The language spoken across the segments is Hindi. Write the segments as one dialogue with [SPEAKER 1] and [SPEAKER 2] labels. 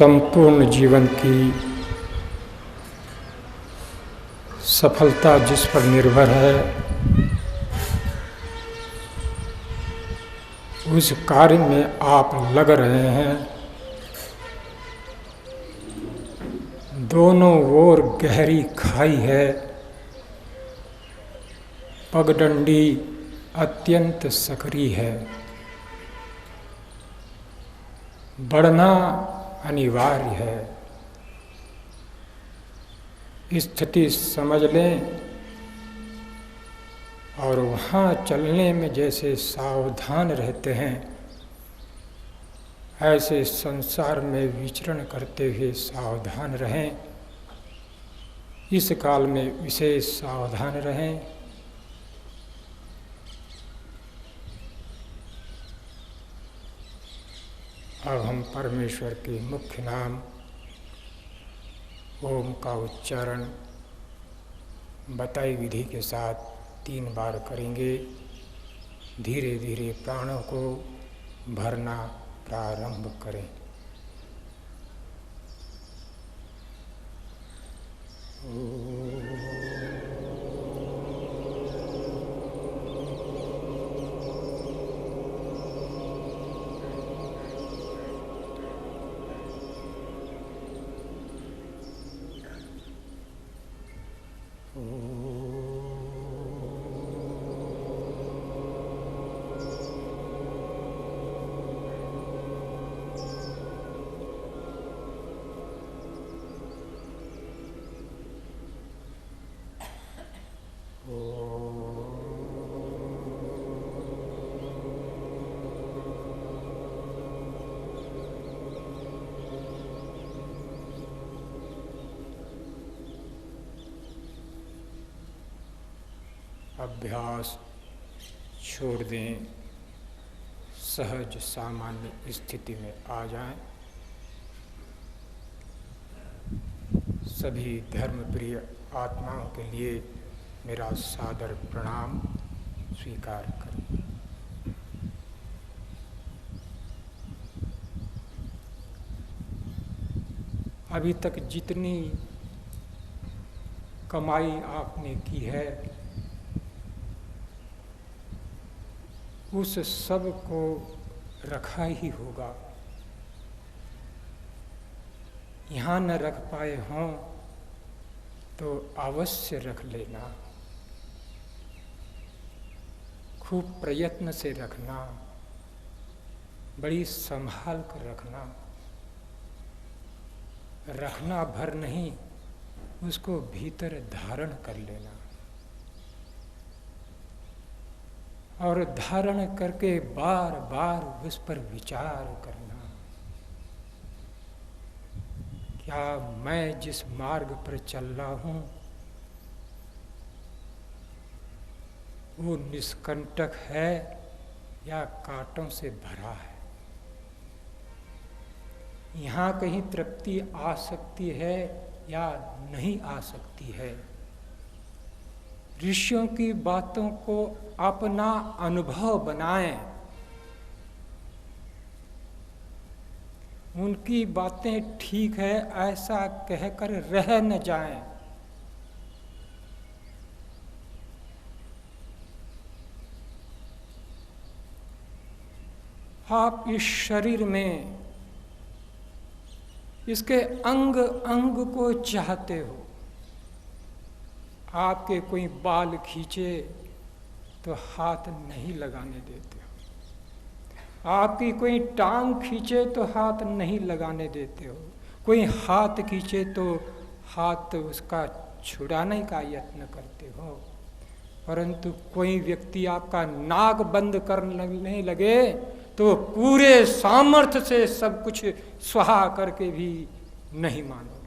[SPEAKER 1] संपूर्ण जीवन की सफलता जिस पर निर्भर है, उस कार्य में आप लग रहे हैं। दोनों ओर गहरी खाई है, पगडंडी अत्यंत सकरी है। बढ़ना अनिवार्य है। स्थिति समझ लें और वहाँ चलने में जैसे सावधान रहते हैं, ऐसे संसार में विचरण करते हुए सावधान रहें। इस काल में विशेष सावधान रहें। अब हम परमेश्वर के मुख्य नाम ओम का उच्चारण बताई विधि के साथ 3 बार करेंगे। धीरे धीरे प्राणों को भरना प्रारंभ करें। अभ्यास छोड़ दें, सहज सामान्य स्थिति में आ जाएं। सभी धर्मप्रिय आत्माओं के लिए मेरा सादर प्रणाम स्वीकार करें। अभी तक जितनी कमाई आपने की है, उस सब को रखा ही होगा। यहाँ न रख पाए हों तो अवश्य रख लेना। खूब प्रयत्न से रखना, बड़ी संभाल कर रखना। रखना भर नहीं, उसको भीतर धारण कर लेना। और धारण करके बार बार उस पर विचार करना। क्या मैं जिस मार्ग पर चल रहा हूँ वो निष्कंटक है या कांटों से भरा है? यहाँ कहीं तृप्ति आ सकती है या नहीं आ सकती है? ऋषियों की बातों को अपना अनुभव बनाएं। उनकी बातें ठीक है ऐसा कहकर रह न जाएं। आप इस शरीर में इसके अंग अंग को चाहते हो। आपके कोई बाल खींचे तो हाथ नहीं लगाने देते हो। आपकी कोई टांग खींचे तो हाथ नहीं लगाने देते हो। कोई हाथ खींचे तो हाथ उसका छुड़ाने का यत्न करते हो। परंतु कोई व्यक्ति आपका नाक बंद करने लगे तो पूरे सामर्थ्य से सब कुछ स्वाहा करके भी नहीं मानो।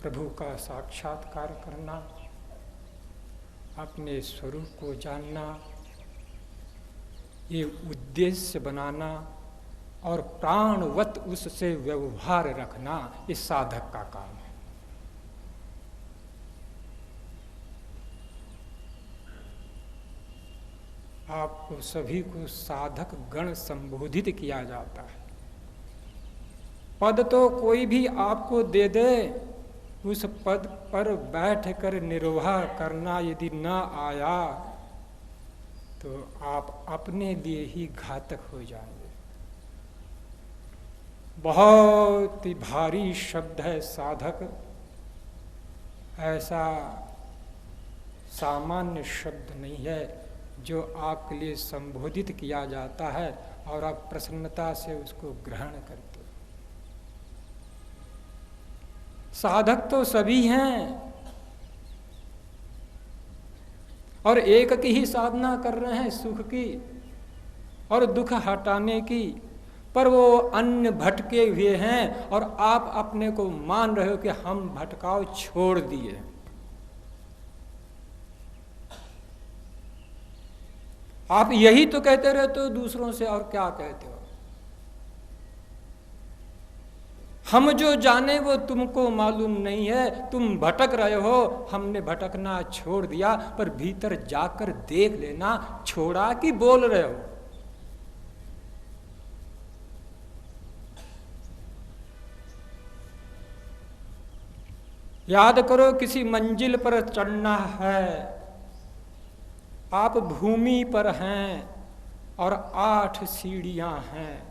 [SPEAKER 1] प्रभु का साक्षात्कार करना, अपने स्वरूप को जानना, ये उद्देश्य बनाना और प्राणवत उससे व्यवहार रखना, इस साधक का काम है। आपको सभी को साधक गण संबोधित किया जाता है। पद तो कोई भी आपको दे दे, उस पद पर बैठकर निर्वाह करना यदि न आया तो आप अपने लिए ही घातक हो जाएंगे। बहुत ही भारी शब्द है साधक, ऐसा सामान्य शब्द नहीं है जो आपके लिए संबोधित किया जाता है और आप प्रसन्नता से उसको ग्रहण करते हो। साधक तो सभी हैं और एक की ही साधना कर रहे हैं, सुख की और दुख हटाने की, पर वो अन्य भटके हुए हैं और आप अपने को मान रहे हो कि हम भटकाव छोड़ दिए। आप यही तो कहते रहते हो दूसरों से, और क्या कहते हो? हम जो जाने वो तुमको मालूम नहीं है, तुम भटक रहे हो, हमने भटकना छोड़ दिया, पर भीतर जाकर देख लेना छोड़ा कि बोल रहे हो। याद करो, किसी मंजिल पर चढ़ना है, आप भूमि पर हैं और 8 सीढ़ियां हैं।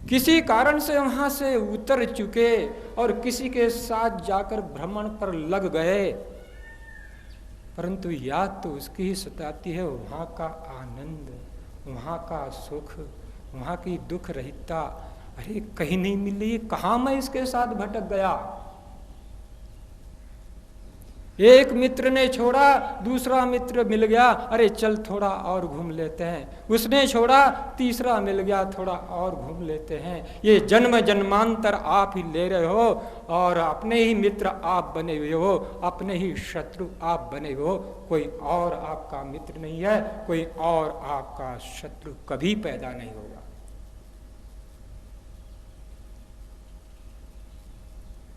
[SPEAKER 1] किसी कारण से वहां से उतर चुके और किसी के साथ जाकर भ्रमण पर लग गए, परंतु याद तो उसकी ही सताती है वहां का आनंद, वहां का सुख, वहां की दुख रहितता। अरे कहीं नहीं मिल रही, कहां मैं इसके साथ भटक गया। एक मित्र ने छोड़ा, दूसरा मित्र मिल गया, अरे चल थोड़ा और घूम लेते हैं। उसने छोड़ा, तीसरा मिल गया, थोड़ा और घूम लेते हैं। ये जन्म जन्मांतर आप ही ले रहे हो और अपने ही मित्र आप बने हुए हो, अपने ही शत्रु आप बने हुए हो। कोई और आपका मित्र नहीं है, कोई और आपका शत्रु कभी पैदा नहीं होगा।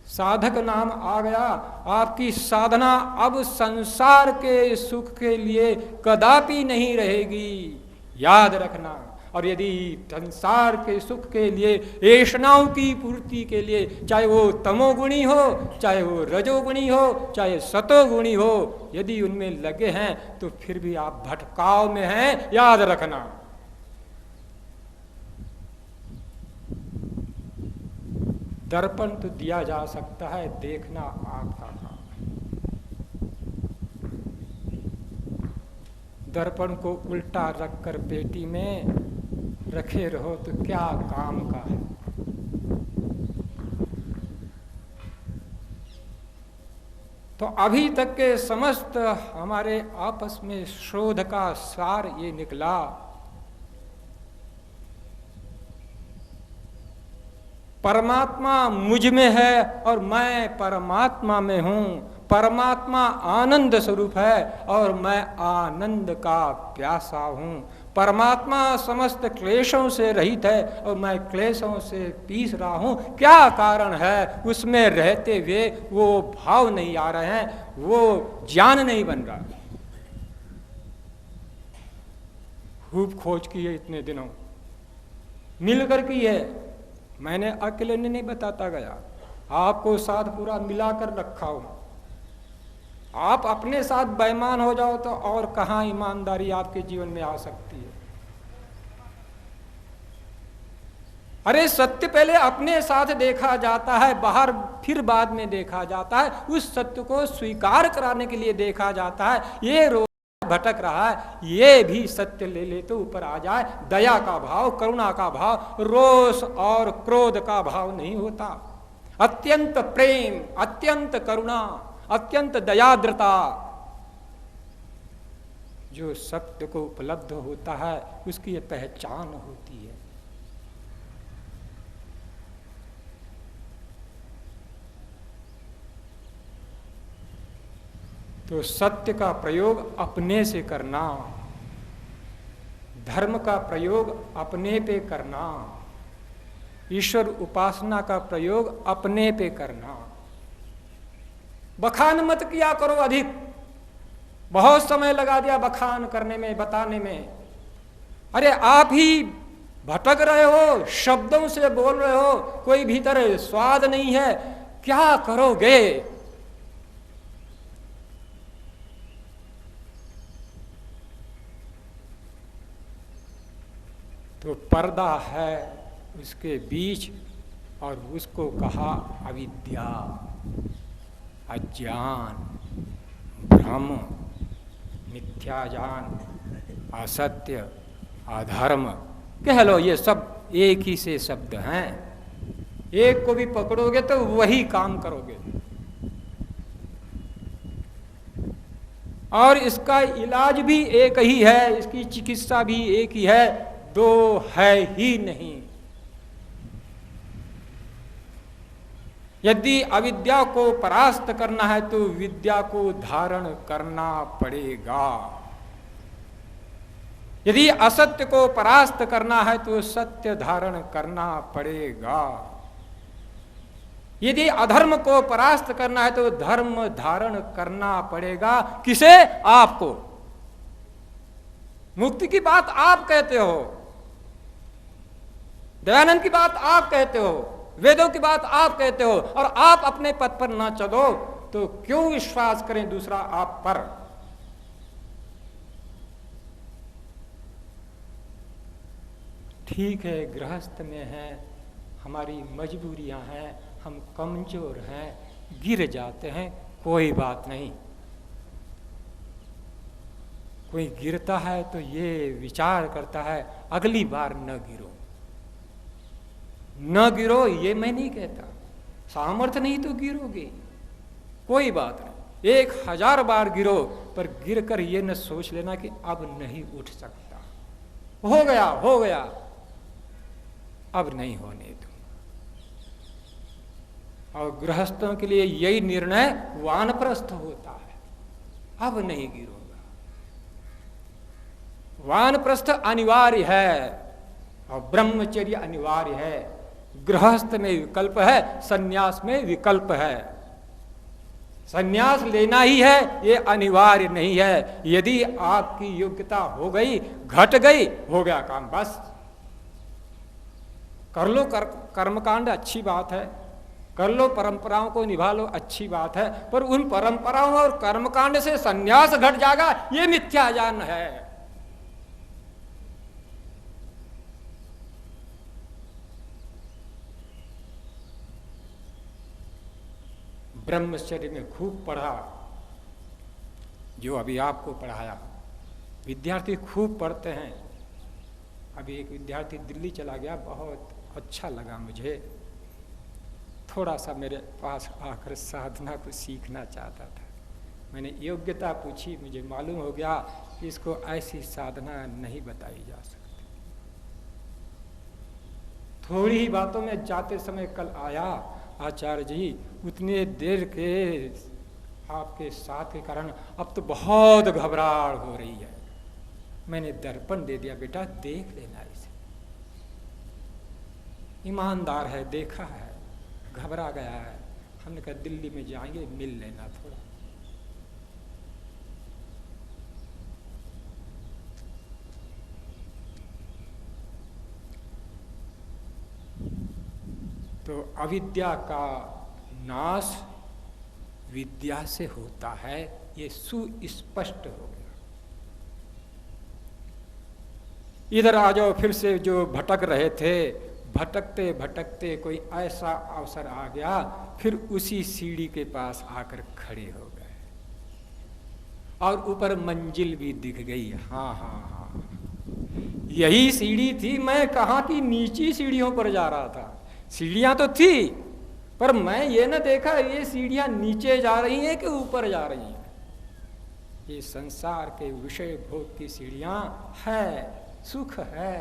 [SPEAKER 1] साधक नाम आ गया, आपकी साधना अब संसार के सुख के लिए कदापि नहीं रहेगी, याद रखना। और यदि संसार के सुख के लिए, ऐषणाओं की पूर्ति के लिए, चाहे वो तमोगुणी हो, चाहे वो रजोगुणी हो, चाहे सतोगुणी हो, यदि उनमें लगे हैं तो फिर भी आप भटकाव में हैं, याद रखना। दर्पण तो दिया जा सकता है, देखना आपका काम है। दर्पण को उल्टा रखकर पेटी में रखे रहो तो क्या काम का है। तो अभी तक के समस्त हमारे आपस में शोध का सार ये निकला, परमात्मा मुझ में है और मैं परमात्मा में हूं। परमात्मा आनंद स्वरूप है और मैं आनंद का प्यासा हूं। परमात्मा समस्त क्लेशों से रहित है और मैं क्लेशों से पीस रहा हूं। क्या कारण है? उसमें रहते हुए वो भाव नहीं आ रहे हैं, वो ज्ञान नहीं बन रहा। खूब खोज की है इतने दिनों, मिलकर की है, मैंने अकेले नहीं बताता गया, आपको साथ पूरा मिलाकर रखा हूं। आप अपने साथ बेईमान हो जाओ तो और कहां ईमानदारी आपके जीवन में आ सकती है। अरे सत्य पहले अपने साथ देखा जाता है, बाहर फिर बाद में देखा जाता है। उस सत्य को स्वीकार कराने के लिए देखा जाता है। ये रोज भटक रहा है, ये भी सत्य ले ले तो ऊपर आ जाए। दया का भाव, करुणा का भाव, रोष और क्रोध का भाव नहीं होता। अत्यंत प्रेम, अत्यंत करुणा, अत्यंत दयाद्रता जो सत्य को उपलब्ध होता है, उसकी ये पहचान होती है। तो सत्य का प्रयोग अपने से करना, धर्म का प्रयोग अपने पे करना, ईश्वर उपासना का प्रयोग अपने पे करना। बखान मत किया करो अधिक, बहुत समय लगा दिया बखान करने में, बताने में। अरे आप ही भटक रहे हो, शब्दों से बोल रहे हो, कोई भीतर स्वाद नहीं है, क्या करोगे? तो पर्दा है उसके बीच, और उसको कहा अविद्या, अज्ञान, भ्रम, मिथ्या ज्ञान, असत्य, अधर्म, कह लो, ये सब एक ही से शब्द हैं। एक को भी पकड़ोगे तो वही काम करोगे। और इसका इलाज भी एक ही है, इसकी चिकित्सा भी एक ही है, दो है ही नहीं। यदि अविद्या को परास्त करना है तो विद्या को धारण करना पड़ेगा। यदि असत्य को परास्त करना है तो सत्य धारण करना पड़ेगा। यदि अधर्म को परास्त करना है तो धर्म धारण करना पड़ेगा। किसे? आपको। मुक्ति की बात आप कहते हो, दयानंद की बात आप कहते हो, वेदों की बात आप कहते हो, और आप अपने पद पर ना चलो तो क्यों विश्वास करें दूसरा आप पर? ठीक है, गृहस्थ में है, हमारी मजबूरियां हैं, हम कमजोर हैं, गिर जाते हैं, कोई बात नहीं। कोई गिरता है तो ये विचार करता है अगली बार न गिरो। न गिरो ये मैं नहीं कहता, सामर्थ्य नहीं तो गिरोगे, कोई बात नहीं, 1000 बार गिरो, पर गिरकर ये न सोच लेना कि अब नहीं उठ सकता, हो गया हो गया, अब नहीं होने दो। और गृहस्थों के लिए यही निर्णय वानप्रस्थ होता है, अब नहीं गिरूंगा। वानप्रस्थ अनिवार्य है और ब्रह्मचर्य अनिवार्य है। गृहस्थ में विकल्प है, सन्यास में विकल्प है। सन्यास लेना ही है, ये अनिवार्य नहीं है। यदि आपकी योग्यता हो गई, घट गई, हो गया काम, बस कर लो। कर्मकांड अच्छी बात है, कर लो, परंपराओं को निभा लो, अच्छी बात है, पर उन परंपराओं और कर्मकांड से सन्यास घट जाएगा, ये मिथ्या ज्ञान है। ब्रह्मचर्य में खूब पढ़ा, जो अभी आपको पढ़ाया, विद्यार्थी खूब पढ़ते हैं। अभी एक विद्यार्थी दिल्ली चला गया, बहुत अच्छा लगा मुझे, थोड़ा सा मेरे पास आकर साधना को सीखना चाहता था। मैंने योग्यता पूछी, मुझे मालूम हो गया कि इसको ऐसी साधना नहीं बताई जा सकती। थोड़ी ही बातों में जाते समय कल आया, आचार्य जी उतने देर के आपके साथ के कारण अब तो बहुत घबराहट हो रही है। मैंने दर्पण दे दिया, बेटा देख लेना इसे, ईमानदार है, देखा है, घबरा गया है। हमने कहा दिल्ली में जाएंगे, मिल लेना थोड़ा। तो अविद्या का नाश विद्या से होता है, ये सुस्पष्ट हो गया। इधर आ जाओ, फिर से जो भटक रहे थे, भटकते भटकते कोई ऐसा अवसर आ गया, फिर उसी सीढ़ी के पास आकर खड़े हो गए और ऊपर मंजिल भी दिख गई। हाँ हाँ हाँ, यही सीढ़ी थी, मैं कहाँ की नीची सीढ़ियों पर जा रहा था। सीढ़ियां तो थी, पर मैं ये न देखा ये सीढ़ियां नीचे जा रही हैं कि ऊपर जा रही हैं। ये संसार के विषय भोग की सीढ़ियां है, सुख है,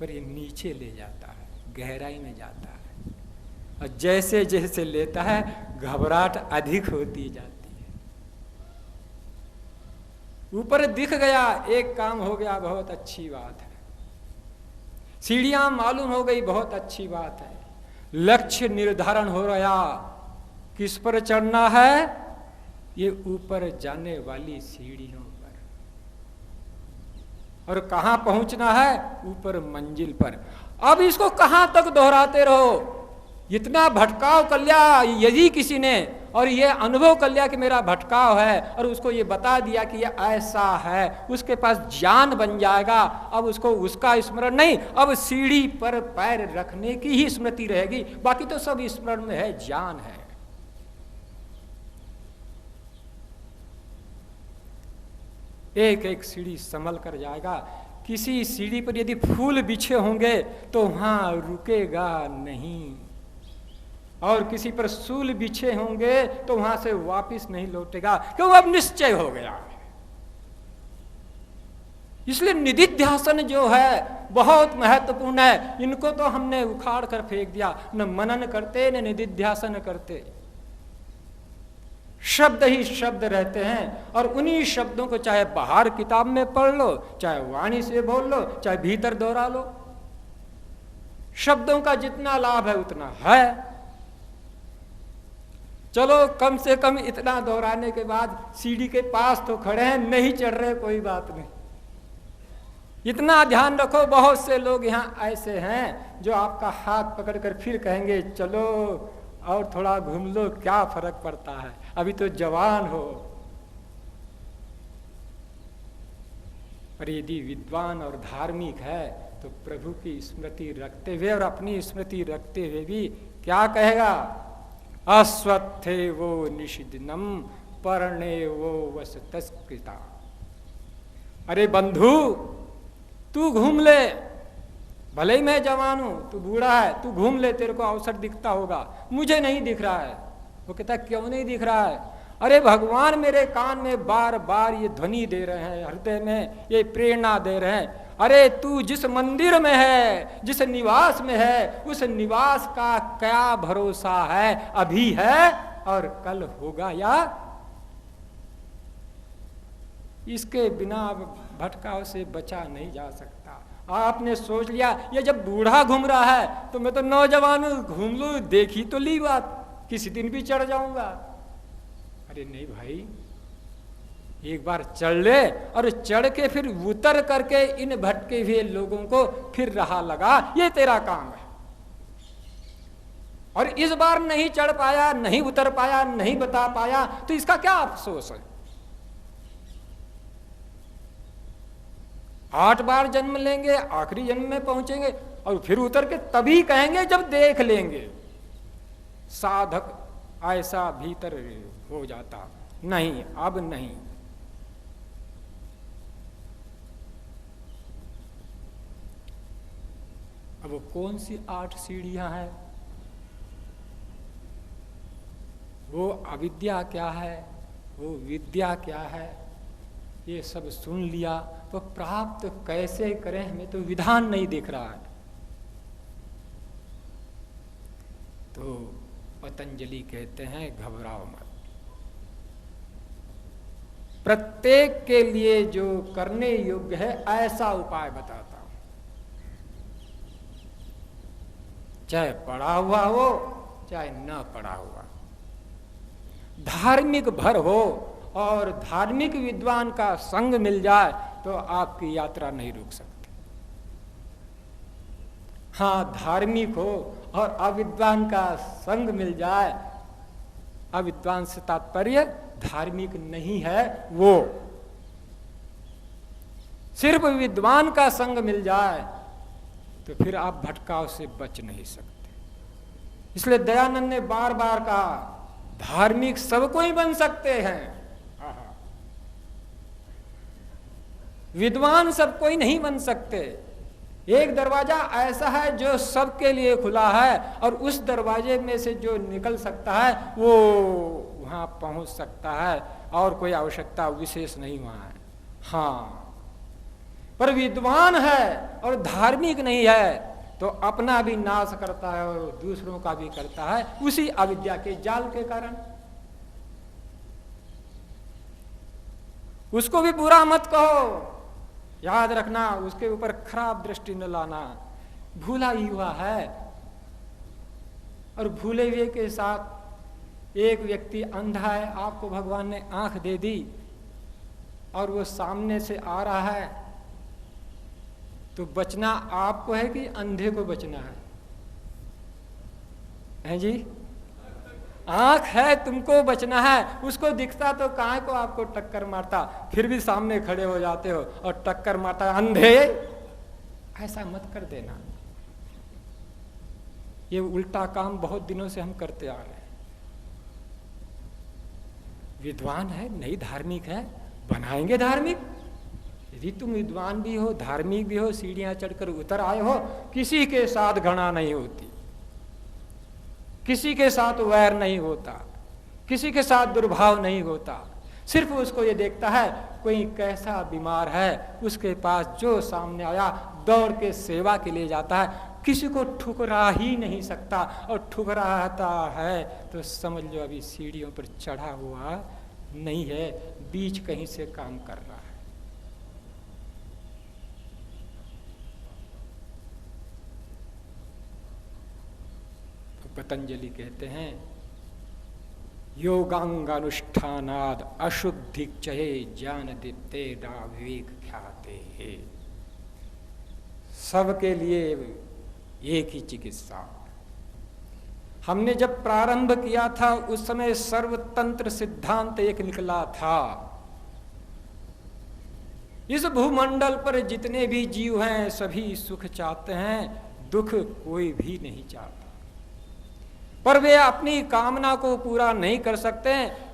[SPEAKER 1] पर ये नीचे ले जाता है, गहराई में जाता है, और जैसे जैसे लेता है घबराहट अधिक होती जाती है। ऊपर दिख गया, एक काम हो गया, बहुत अच्छी बात है। सीढ़ियां मालूम हो गई, बहुत अच्छी बात है। लक्ष्य निर्धारण हो रहा, किस पर चढ़ना है? ये ऊपर जाने वाली सीढ़ियों पर, और कहां पहुंचना है? ऊपर मंजिल पर। अब इसको कहां तक दोहराते रहो? इतना भटकाव कर लिया यदि किसी ने, और ये अनुभव कर लिया कि मेरा भटकाव है, और उसको ये बता दिया कि ये ऐसा है, उसके पास ज्ञान बन जाएगा। अब उसको उसका स्मरण नहीं, अब सीढ़ी पर पैर रखने की ही स्मृति रहेगी, बाकी तो सब स्मरण में है, ज्ञान है। एक एक सीढ़ी संभल कर जाएगा। किसी सीढ़ी पर यदि फूल बिछे होंगे तो वहां रुकेगा नहीं, और किसी पर सूल बिछे होंगे तो वहां से वापस नहीं लौटेगा, क्यों? अब निश्चय हो गया। इसलिए निधिध्यासन जो है बहुत महत्वपूर्ण है। इनको तो हमने उखाड़ कर फेंक दिया, न मनन करते न निधिध्यासन करते। शब्द ही शब्द रहते हैं, और उन्हीं शब्दों को चाहे बाहर किताब में पढ़ लो, चाहे वाणी से बोल लो, चाहे भीतर दोहरा लो, शब्दों का जितना लाभ है उतना है। चलो कम से कम इतना दोहराने के बाद सीढ़ी के पास तो खड़े हैं, नहीं चढ़ रहे, कोई बात नहीं। इतना ध्यान रखो, बहुत से लोग यहाँ ऐसे हैं जो आपका हाथ पकड़कर फिर कहेंगे चलो और थोड़ा घूम लो, क्या फर्क पड़ता है, अभी तो जवान हो। पर यदि विद्वान और धार्मिक है तो प्रभु की स्मृति रखते हुए और अपनी स्मृति रखते हुए भी क्या कहेगा? अश्वत्थे वो निषिद्धनम परणे वो वसतस्कृता। अरे बंधु, तू घूम ले, भले ही मैं जवान हूं, तू बूढ़ा है, तू घूम ले, तेरे को अवसर दिखता होगा, मुझे नहीं दिख रहा है। वो कहता है क्यों नहीं दिख रहा है? अरे भगवान मेरे कान में बार बार ये ध्वनि दे रहे हैं, हृदय में ये प्रेरणा दे रहे हैं। अरे तू जिस मंदिर में है, जिस निवास में है, उस निवास का क्या भरोसा है? अभी है और कल होगा या? इसके बिना भटकाव से बचा नहीं जा सकता। आपने सोच लिया ये जब बूढ़ा घूम रहा है तो मैं तो नौजवान घूम लूं, देखी तो ली बात, किसी दिन भी चढ़ जाऊंगा। अरे नहीं भाई, एक बार चढ़ ले, और चढ़ के फिर उतर करके इन भटके हुए लोगों को फिर राह लगा, ये तेरा काम है। और इस बार नहीं चढ़ पाया, नहीं उतर पाया, नहीं बता पाया, तो इसका क्या अफसोस है? 8 बार जन्म लेंगे, आखिरी जन्म में पहुंचेंगे, और फिर उतर के तभी कहेंगे जब देख लेंगे। साधक ऐसा भीतर हो जाता, नहीं अब नहीं। अब वो कौन सी 8 सीढ़ियां हैं? वो अविद्या क्या है, वो विद्या क्या है, ये सब सुन लिया, तो प्राप्त कैसे करें हमें तो विधान नहीं दिख रहा है। तो पतंजलि कहते हैं घबराओ मत, प्रत्येक के लिए जो करने योग्य है ऐसा उपाय बताता हूं, चाहे पढ़ा हुआ हो चाहे न पढ़ा हुआ, धार्मिक भर हो और धार्मिक विद्वान का संग मिल जाए तो आपकी यात्रा नहीं रुक सकती। हाँ, धार्मिक हो और अविद्वान का संग मिल जाए, अविद्वान से तात्पर्य धार्मिक नहीं है, वो सिर्फ विद्वान का संग मिल जाए तो फिर आप भटकाव से बच नहीं सकते। इसलिए दयानंद ने बार बार कहा धार्मिक सब कोई बन सकते हैं, विद्वान सब कोई नहीं बन सकते। एक दरवाजा ऐसा है जो सबके लिए खुला है, और उस दरवाजे में से जो निकल सकता है वो वहां पहुंच सकता है, और कोई आवश्यकता विशेष नहीं वहां है। हाँ, पर विद्वान है और धार्मिक नहीं है तो अपना भी नाश करता है और दूसरों का भी करता है, उसी अविद्या के जाल के कारण। उसको भी बुरा मत कहो, याद रखना उसके ऊपर खराब दृष्टि न लाना। भूला ही हुआ है, और भूले हुए के साथ एक व्यक्ति अंधा है, आपको भगवान ने आंख दे दी और वो सामने से आ रहा है, तो बचना आपको है कि अंधे को बचना है? हैं जी? आंख है, तुमको बचना है। उसको दिखता तो काहे को आपको टक्कर मारता, फिर भी सामने खड़े हो जाते हो और टक्कर मारता। अंधे, ऐसा मत कर देना। ये उल्टा काम बहुत दिनों से हम करते आ रहे हैं। विद्वान है, नहीं धार्मिक है, बनाएंगे धार्मिक। यदि तुम विद्वान भी हो, धार्मिक भी हो, सीढ़ियां चढ़कर उतर आए हो, किसी के साथ घृणा नहीं होती, किसी के साथ वैर नहीं होता, किसी के साथ दुर्भाव नहीं होता। सिर्फ उसको ये देखता है कोई कैसा बीमार है, उसके पास जो सामने आया दौड़ के सेवा के लिए जाता है, किसी को ठुकरा ही नहीं सकता। और ठुकराता है तो समझ लो अभी सीढ़ियों पर चढ़ा हुआ नहीं है, बीच कहीं से काम कर रहा है। तो पतंजलि कहते हैं योगांगानुष्ठानाद अशुद्धिक्षये ज्ञान दीप्ते विवेक ख्याते। सबके लिए एक ही चिकित्सा। हमने जब प्रारंभ किया था उस समय सर्वतंत्र सिद्धांत एक निकला था। इस भूमंडल पर जितने भी जीव हैं सभी सुख चाहते हैं, दुख कोई भी नहीं चाहता, पर वे अपनी कामना को पूरा नहीं कर सकते।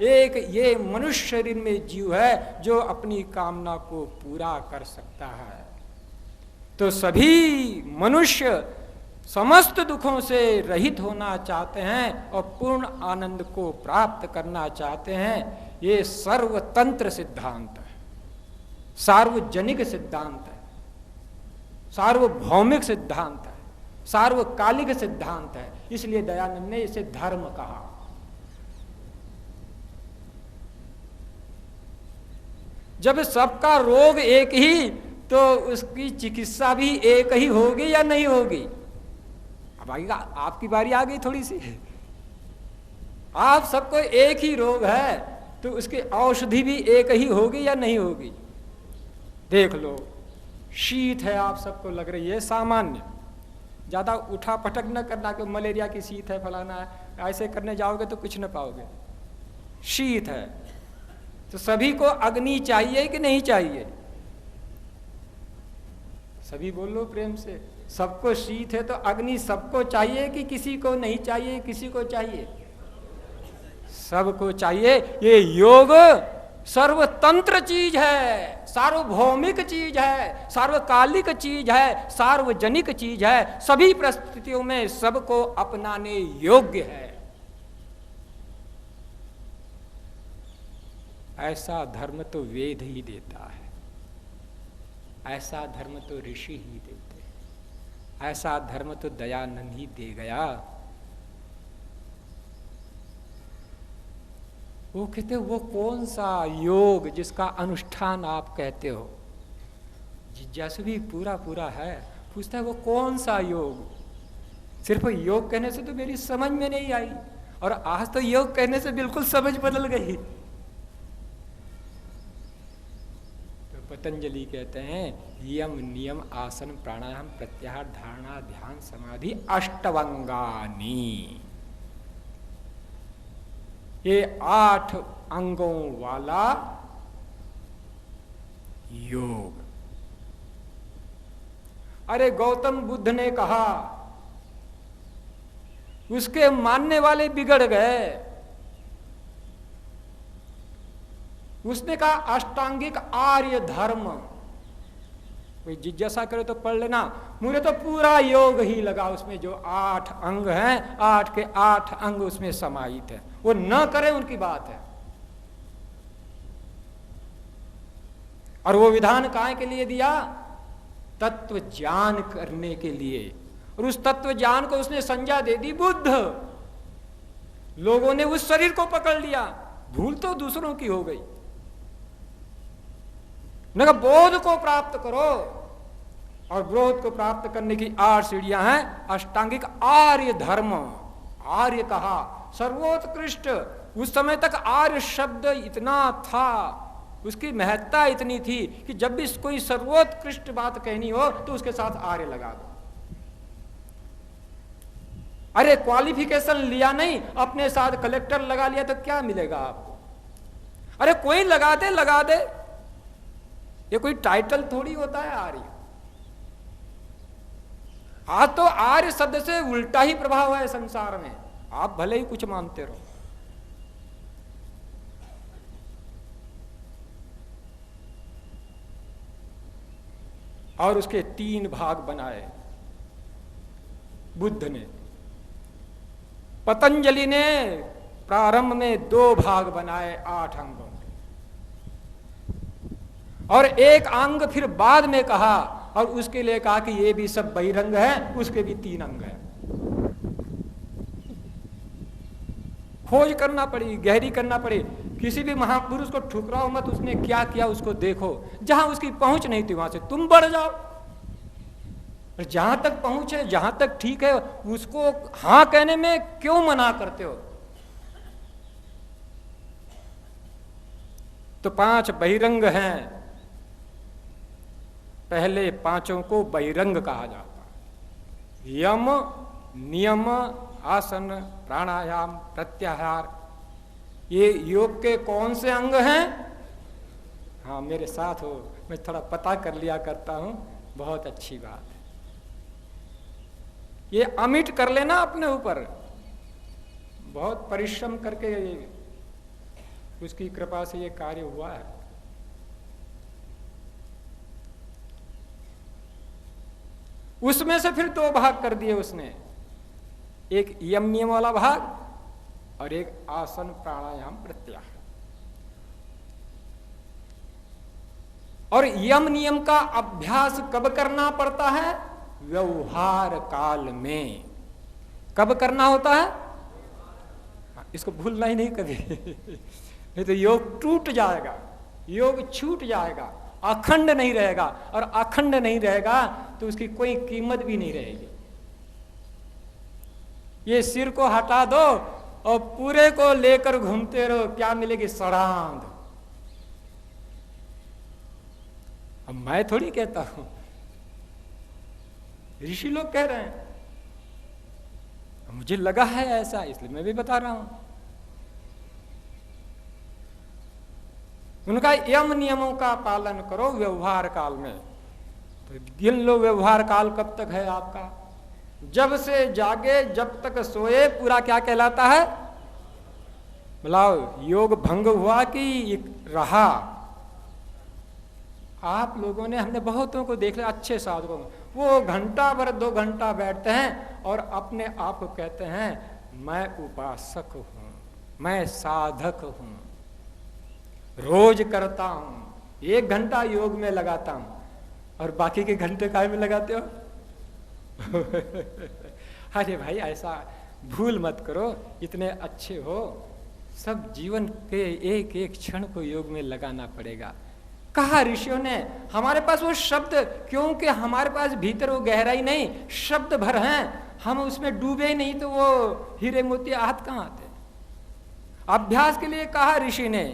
[SPEAKER 1] एक ये मनुष्य शरीर में जीव है जो अपनी कामना को पूरा कर सकता है। तो सभी मनुष्य समस्त दुखों से रहित होना चाहते हैं और पूर्ण आनंद को प्राप्त करना चाहते हैं। ये सर्वतंत्र सिद्धांत है, सार्वजनिक सिद्धांत है, सार्वभौमिक सिद्धांत है, सार्वकालिक सिद्धांत है। इसलिए दयानंद ने इसे धर्म कहा। जब सबका रोग एक ही, तो उसकी चिकित्सा भी एक ही होगी या नहीं होगी? अब आएगा, आपकी बारी आ गई थोड़ी सी। आप सबको एक ही रोग है तो उसकी औषधि भी एक ही होगी या नहीं होगी? देख लो, शीत है, आप सबको लग रही है सामान्य, ज्यादा उठा पटक न करना कि मलेरिया की शीत है, फलाना है, ऐसे करने जाओगे तो कुछ न पाओगे। शीत है तो सभी को अग्नि चाहिए कि नहीं चाहिए? सभी बोलो प्रेम से। सबको शीत है तो अग्नि सबको चाहिए कि किसी को नहीं चाहिए? किसी को चाहिए, सबको चाहिए। ये योग सर्वतंत्र चीज है, सार्वभौमिक चीज है, सार्वकालिक चीज है, सार्वजनिक चीज है, सभी परिस्थितियों में सबको अपनाने योग्य है। ऐसा धर्म तो वेद ही देता है, ऐसा धर्म तो ऋषि ही देते हैं, ऐसा धर्म तो दयानंद ही दे गया। वो कहते वो कौन सा योग जिसका अनुष्ठान आप कहते हो? जिज्ञासु भी पूरा पूरा है, पूछता है वो कौन सा योग? सिर्फ योग कहने से तो मेरी समझ में नहीं आई, और आज तो योग कहने से बिल्कुल समझ बदल गई। पतंजलि कहते हैं यम नियम आसन प्राणायाम प्रत्याहार धारणा ध्यान समाधि अष्टवंगानी, ये 8 अंगों वाला योग। अरे गौतम बुद्ध ने कहा, उसके मानने वाले बिगड़ गए। उसने कहा अष्टांगिक आर्य धर्म। कोई जिज्ञासा करे तो पढ़ लेना, मुझे तो पूरा योग ही लगा उसमें, जो 8 अंग हैं 8 के 8 अंग उसमें समाहित है। वो न करे उनकी बात है। और वो विधान काहे के लिए दिया? तत्व ज्ञान करने के लिए। और उस तत्व ज्ञान को उसने संज्ञा दे दी बुद्ध। लोगों ने उस शरीर को पकड़ लिया, भूल तो दूसरों की हो गई। न बोध को प्राप्त करो, और बोध को प्राप्त करने की 8 सीढ़ियां हैं। अष्टांगिक आर्य धर्म, आर्य कहा सर्वोत्कृष्ट। उस समय तक आर्य शब्द इतना था, उसकी महत्ता इतनी थी कि जब भी कोई सर्वोत्कृष्ट बात कहनी हो तो उसके साथ आर्य लगा दो। अरे क्वालिफिकेशन लिया नहीं, अपने साथ कलेक्टर लगा लिया तो क्या मिलेगा आपको? अरे कोई लगा दे, ये कोई टाइटल थोड़ी होता है आर्य। आज तो आर्य शब्द से उल्टा ही प्रभाव है संसार में, आप भले ही कुछ मानते रहो। और उसके 3 भाग बनाए बुद्ध ने। पतंजलि ने प्रारंभ में 2 भाग बनाए 8 अंगों के, और 1 अंग फिर बाद में कहा, और उसके लिए कहा कि ये भी सब बहिरंग है, उसके भी 3 अंग है। खोज करना पड़ी, गहरी करना पड़ी। किसी भी महापुरुष को ठुकराओ मत, उसने क्या किया उसको देखो। जहां उसकी पहुंच नहीं थी वहां से तुम बढ़ जाओ, और जहां तक पहुंच है, जहां तक ठीक है, उसको हां कहने में क्यों मना करते हो? तो 5 बहिरंग हैं। पहले 5 को बहिरंग कहा जाता है। यम, नियम, आसन, प्राणायाम, प्रत्याहार, ये योग के कौन से अंग हैं? हाँ, मेरे साथ हो, मैं थोड़ा पता कर लिया करता हूं, बहुत अच्छी बात है। ये अमिट कर लेना अपने ऊपर, बहुत परिश्रम करके उसकी कृपा से ये कार्य हुआ है। उसमें से फिर 2 भाग कर दिए उसने, एक यम नियम वाला भाग और एक आसन प्राणायाम प्रत्याहार। और यम नियम का अभ्यास कब करना पड़ता है? व्यवहार काल में। कब करना होता है? इसको भूलना ही नहीं कभी नहीं तो योग टूट जाएगा, योग छूट जाएगा, अखंड नहीं रहेगा, और अखंड नहीं रहेगा तो उसकी कोई कीमत भी नहीं रहेगी। ये सिर को हटा दो और पूरे को लेकर घूमते रहो, क्या मिलेगी? सड़ांध। अब मैं थोड़ी कहता हूं, ऋषि लोग कह रहे हैं, मुझे लगा है ऐसा, इसलिए मैं भी बता रहा हूं। उनका यम नियमों का पालन करो व्यवहार काल में। तो गिन लो व्यवहार काल कब तक है आपका? जब से जागे जब तक सोए, पूरा क्या कहलाता है? बुलाओ, योग भंग हुआ कि रहा? आप लोगों ने, हमने बहुतों को देख लिया, अच्छे साधकों को, वो घंटा भर 2 घंटा बैठते हैं और अपने आप को कहते हैं मैं उपासक हूं, मैं साधक हूं, रोज करता हूं, 1 घंटा योग में लगाता हूं, और बाकी के घंटे काहे में लगाते हो? अरे भाई, ऐसा भूल मत करो, इतने अच्छे हो, सब जीवन के एक एक क्षण को योग में लगाना पड़ेगा। कहा ऋषियों ने, हमारे पास वो शब्द, क्योंकि हमारे पास भीतर वो गहराई नहीं, शब्द भर हैं, हम उसमें डूबे नहीं तो वो हीरे मोती हाथ कहां आते? अभ्यास के लिए कहा ऋषि ने,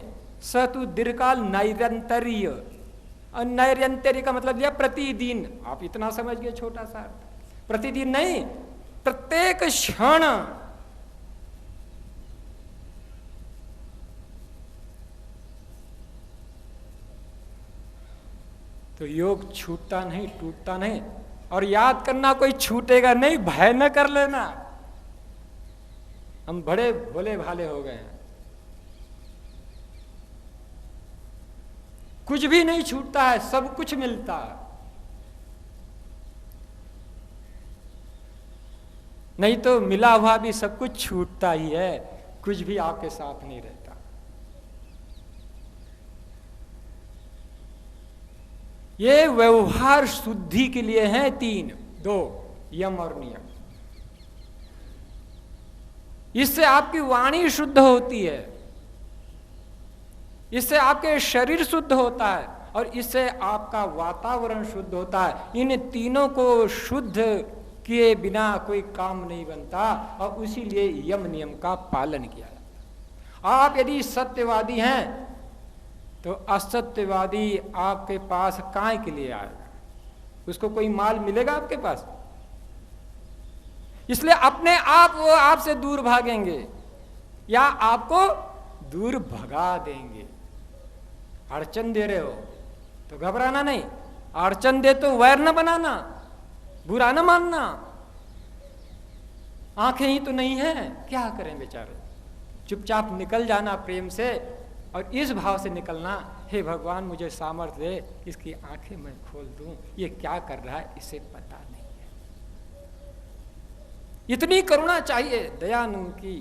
[SPEAKER 1] सतु दीर्घकाल नैरंतर्य, और नैरंतर्य का मतलब यह प्रतिदिन। आप इतना समझ गए, छोटा सा, प्रतिदिन नहीं, प्रत्येक क्षण। तो योग छूटता नहीं, टूटता नहीं। और याद करना, कोई छूटेगा नहीं, भय न कर लेना। हम बड़े भोले भाले हो गए हैं, कुछ भी नहीं छूटता है, सब कुछ मिलता है। नहीं तो मिला हुआ भी सब कुछ छूटता ही है, कुछ भी आपके साथ नहीं रहता। ये व्यवहार शुद्धि के लिए है 2 यम और नियम। इससे आपकी वाणी शुद्ध होती है, इससे आपके शरीर शुद्ध होता है, और इससे आपका वातावरण शुद्ध होता है। इन तीनों को शुद्ध किए बिना कोई काम नहीं बनता, और इसीलिए यम नियम का पालन किया जाता। आप यदि सत्यवादी हैं तो असत्यवादी आपके पास काय के लिए आएगा? उसको कोई माल मिलेगा आपके पास? इसलिए अपने आप वो आपसे दूर भागेंगे या आपको दूर भगा देंगे। अड़चन दे रहे हो तो घबराना नहीं, अड़चन दे तो वैर न बनाना, बुरा न मानना। आंखें ही तो नहीं है, क्या करें बेचारे, चुपचाप निकल जाना प्रेम से, और इस भाव से निकलना, हे भगवान मुझे सामर्थ्य दे, इसकी आंखें मैं खोल दूं, ये क्या कर रहा है इसे पता नहीं है। इतनी करुणा चाहिए दयानंद की,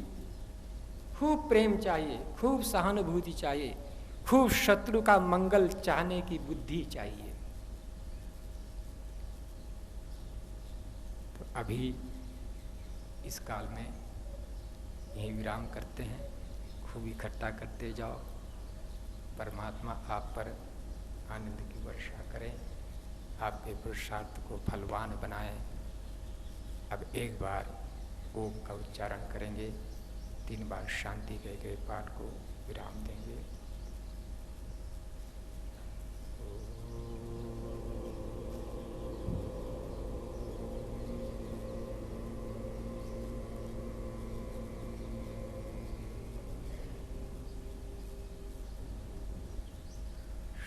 [SPEAKER 1] खूब प्रेम चाहिए, खूब सहानुभूति चाहिए, खूब शत्रु का मंगल चाहने की बुद्धि चाहिए। तो अभी इस काल में यही विराम करते हैं। खूब इकट्ठा करते जाओ, परमात्मा आप पर आनंद की वर्षा करें, आपके पुरुषार्थ को फलवान बनाए। अब एक बार ओम का उच्चारण करेंगे, 3 बार शांति कह के पाठ को विराम देंगे।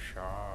[SPEAKER 1] शांति।